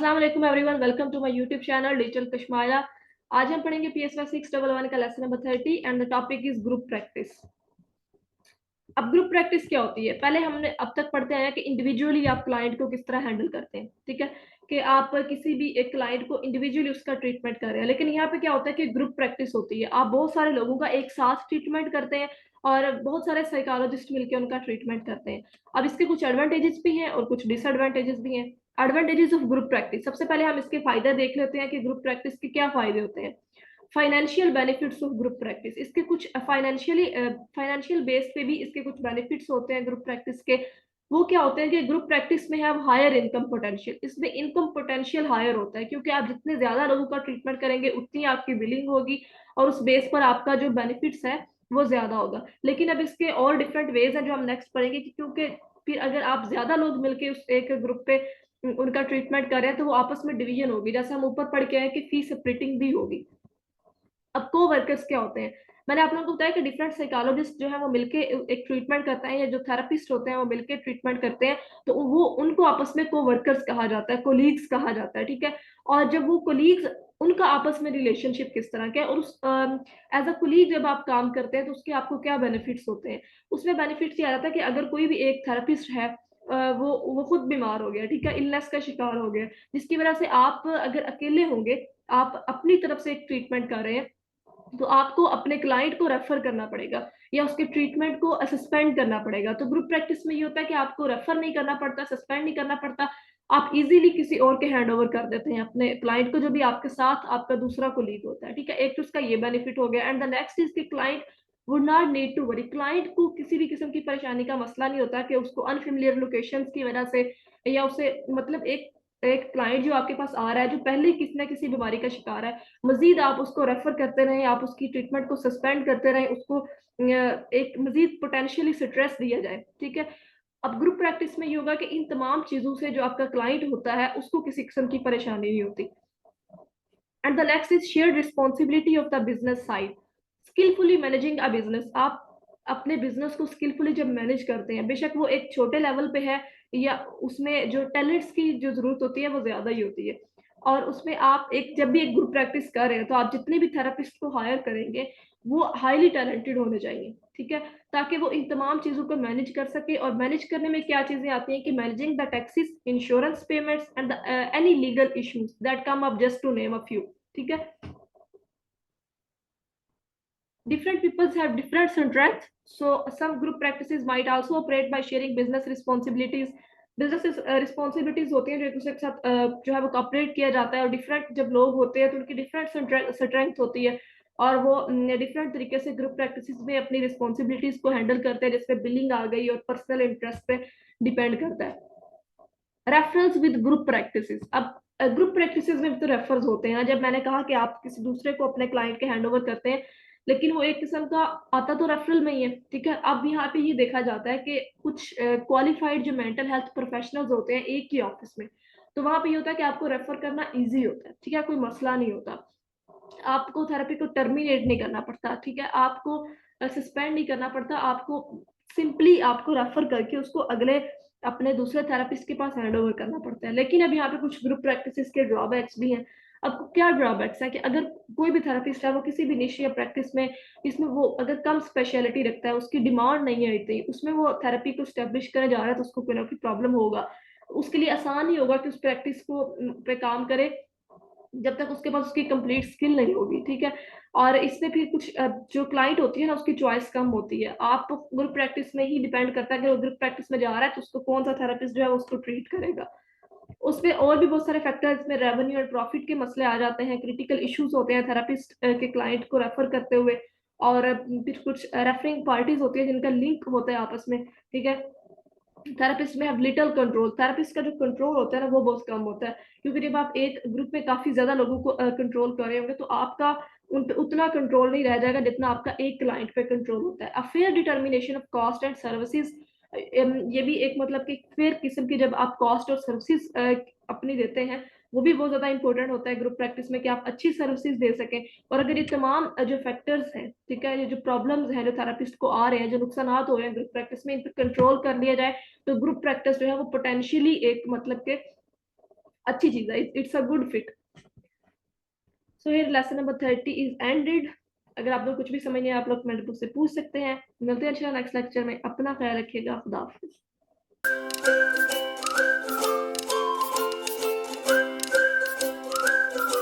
अस्सलाम वालेकुम everyone, welcome to my YouTube channel digital कश्माया। आज हम पढ़ेंगे PSY 611 का lesson number 30 and the topic is group practice. अब ग्रुप प्रैक्टिस क्या होती है? पहले हमने अब तक पढ़ते आए हैं कि इंडिविजुअली आप क्लाइंट को किस तरह हैंडल करते हैं, ठीक है, कि आप किसी भी एक क्लाइंट को इंडिविजुअली उसका ट्रीटमेंट कर रहे हैं। लेकिन यहाँ पे क्या होता है कि ग्रुप प्रैक्टिस होती है, आप बहुत सारे लोगों का एक साथ ट्रीटमेंट करते हैं और बहुत सारे साइकोलॉजिस्ट मिलकर उनका ट्रीटमेंट करते हैं। अब इसके कुछ एडवांटेजेस भी हैं और कुछ डिसएडवांटेजेस भी हैं। एडवांटेजेस ऑफ ग्रुप प्रैक्टिस, सबसे पहले हम इसके फायदे देख लेते हैं कि ग्रुप प्रैक्टिस के क्या फायदे होते हैं। Financial benefits of group practice, इसके कुछ फाइनेंशियल बेस पे भी इसके कुछ बेनिफिट्स होते हैं ग्रुप प्रैक्टिस के। वो क्या होते हैं कि ग्रुप प्रैक्टिस में है हायर इनकम पोटेंशियल, इसमें इनकम पोटेंशियल हायर होता है क्योंकि आप जितने ज्यादा लोगों का ट्रीटमेंट करेंगे उतनी आपकी बिलिंग होगी और उस बेस पर आपका जो बेनिफिट्स है वो ज्यादा होगा। लेकिन अब इसके और डिफरेंट वेज हैं जो हम नेक्स्ट पढ़ेंगे क्योंकि फिर अगर आप ज्यादा लोग मिलके उस एक ग्रुप पे उनका ट्रीटमेंट कर रहे हैं तो वो आपस में डिवीजन होगी, जैसे हम ऊपर पढ़ के आए कि फी सेपरेटिंग भी होगी। अब को वर्कर्स क्या होते हैं? मैंने आप लोगों को बताया कि डिफरेंट साइकोलॉजिस्ट जो है वो मिलके एक ट्रीटमेंट करते हैं, या जो थेरेपिस्ट होते हैं वो मिलके ट्रीटमेंट करते हैं, तो वो उनको आपस में को वर्कर्स कहा जाता है, कोलीग्स कहा जाता है, ठीक है। और जब वो कोलीग्स, उनका आपस में रिलेशनशिप किस तरह का है और उस एज अ कोलीग जब आप काम करते हैं तो उसके आपको क्या बेनिफिट्स होते हैं। उसमें बेनिफिट्स ये आ जाता है कि अगर कोई भी एक थेरेपिस्ट है, वो खुद बीमार हो गया, ठीक है, इलनेस का शिकार हो गया, जिसकी वजह से आप अगर अकेले होंगे, आप अपनी तरफ से एक ट्रीटमेंट कर रहे हैं, तो आपको अपने क्लाइंट को रेफर करना पड़ेगा या उसके ट्रीटमेंट को सस्पेंड करना पड़ेगा। तो ग्रुप प्रैक्टिस में ये होता है कि आपको रेफर नहीं करना पड़ता, सस्पेंड नहीं करना पड़ता, आप इजीली किसी और के हैंड ओवर कर देते हैं अपने क्लाइंट को, जो भी आपके साथ आपका दूसरा कोलीग होता है, ठीक है। एक तो उसका ये बेनिफिट हो गया एंड द नेक्स्ट इज कि client would not need to worry, client को किसी भी किस्म की परेशानी का मसला नहीं होता कि उसको अनफेमिलियर लोकेशंस की वजह से या उसे मतलब एक एक क्लाइंट जो आपके पास आ रहा है जो पहले ही किसी ना किसी बीमारी का शिकार है, मजीद आप उसको रेफर करते रहें, आप उसकी ट्रीटमेंट को सस्पेंड करते रहें, उसको एक मजीद पोटेंशियली स्ट्रेस दिया जाए, ठीक है। अब ग्रुप प्रैक्टिस में ये होगा कि इन तमाम चीजों से जो आपका क्लाइंट होता है उसको किसी किस्म की परेशानी नहीं होती। And the next is shared responsibility of the business side, skilfully managing a business. आप अपने बिजनेस को स्किलफुली जब मैनेज करते हैं, बेशक वो एक छोटे लेवल पे है या उसमें जो टैलेंट्स की जो जरूरत होती है वो ज्यादा ही होती है, और उसमें आप एक जब भी एक ग्रुप प्रैक्टिस कर रहे हैं तो आप जितने भी थेरेपिस्ट को हायर करेंगे वो हाईली टैलेंटेड होने चाहिए, ठीक है, ताकि वो इन तमाम चीजों को मैनेज कर सके। और मैनेज करने में क्या चीजें आती हैं कि managing the taxes, insurance payments and any legal issues that come up, just to name a few, ठीक है। Different peoples have different strengths, so some group practices might also operate by sharing business responsibilities. Business responsibilities होती हैं जो एक दूसरे के साथ जो है वो कॉपरेट किया जाता है, और डिफरेंट जब लोग होते हैं तो उनकी डिफरेंट स्ट्रेंथ होती है और वो डिफरेंट तरीके से ग्रुप प्रैक्टिसेस में अपनी रिस्पॉन्सिबिलिटीज को हैंडल करते हैं, जिसपे बिलिंग आ गई और पर्सनल इंटरेस्ट पे डिपेंड करता है। रेफरल्स विद ग्रुप प्रैक्टिसेस, अब ग्रुप प्रैक्टिसेस में भी तो रेफर्स होते हैं। जब मैंने कहा कि आप किसी दूसरे को अपने क्लाइंट के हैंडओवर करते हैं, लेकिन वो एक किस्म का आता तो रेफरल में ही है, ठीक है। अब यहाँ पे ये देखा जाता है कि कुछ क्वालिफाइड जो मेंटल हेल्थ प्रोफेशनल्स होते हैं एक ही ऑफिस में, तो वहां पे ये होता है कि आपको रेफर करना इजी होता है, ठीक है, कोई मसला नहीं होता, आपको थेरेपी को टर्मिनेट नहीं करना पड़ता, ठीक है, आपको सस्पेंड नहीं करना पड़ता, आपको सिंपली आपको रेफर करके उसको अगले अपने दूसरे थेरेपिस्ट के पास हैंड ओवर करना पड़ता है। लेकिन अब यहाँ पे कुछ ग्रुप प्रैक्टिसेस के ड्रॉबैक्स भी हैं। अब क्या ड्रॉबैक्स है कि अगर कोई भी थेरेपिस्ट है वो किसी भी निश या प्रैक्टिस में, इसमें वो अगर कम स्पेशलिटी रखता है, उसकी डिमांड नहीं है इतनी, उसमें वो थेरेपी को स्टेब्लिश करने जा रहा है, तो उसको कोई ना कोई प्रॉब्लम होगा, उसके लिए आसान नहीं होगा कि उस प्रैक्टिस को पे काम करे जब तक उसके पास उसकी कंप्लीट स्किल नहीं होगी, ठीक है। और इसमें फिर कुछ जो क्लाइंट होती है ना उसकी चॉइस कम होती है, आप ग्रुप प्रैक्टिस में ही डिपेंड करता है कि वो ग्रुप प्रैक्टिस में जा रहा है तो उसको कौन सा थेरेपिस्ट जो है उसको ट्रीट करेगा। उसमें और भी बहुत सारे फैक्टर्स में रेवेन्यू और प्रॉफिट के मसले आ जाते हैं, क्रिटिकल इश्यूज होते हैं थेरेपिस्ट के क्लाइंट को रेफर करते हुए, और फिर कुछ रेफरिंग पार्टीज होती है जिनका लिंक होता है आपस में, ठीक है। थेरेपिस्ट में अब लिटिल कंट्रोल, थेरेपिस्ट का जो कंट्रोल होता है ना वो बहुत कम होता है, क्योंकि जब आप एक ग्रुप में काफी ज्यादा लोगों को कंट्रोल कर रहे होंगे तो आपका उन पे उतना कंट्रोल नहीं रह जाएगा जितना आपका एक क्लाइंट पे कंट्रोल होता है। A fair determination of cost and services, ये भी एक मतलब कि फेयर किस्म की जब आप कॉस्ट और सर्विसेज अपनी देते हैं, वो भी बहुत ज्यादा इंपॉर्टेंट होता है ग्रुप प्रैक्टिस में कि आप अच्छी सर्विसेज दे सकें। और अगर ये तमाम जो फैक्टर्स हैं, ठीक है, ये जो प्रॉब्लम्स हैं जो थेरेपिस्ट को आ रहे हैं, जो नुकसान हो रहे हैं ग्रुप प्रैक्टिस में, इन पर कंट्रोल कर लिया जाए तो ग्रुप प्रैक्टिस जो है वो पोटेंशियली एक मतलब के अच्छी चीज है, it's a good fit. So here lesson number 30 is ended. अगर आप लोग कुछ भी समझ नहीं आया आप लोग कमेंट बॉक्स से पूछ सकते हैं। मिलते हैं इंशाल्लाह नेक्स्ट लेक्चर में। अपना ख्याल रखिएगा। खुदा हाफिज।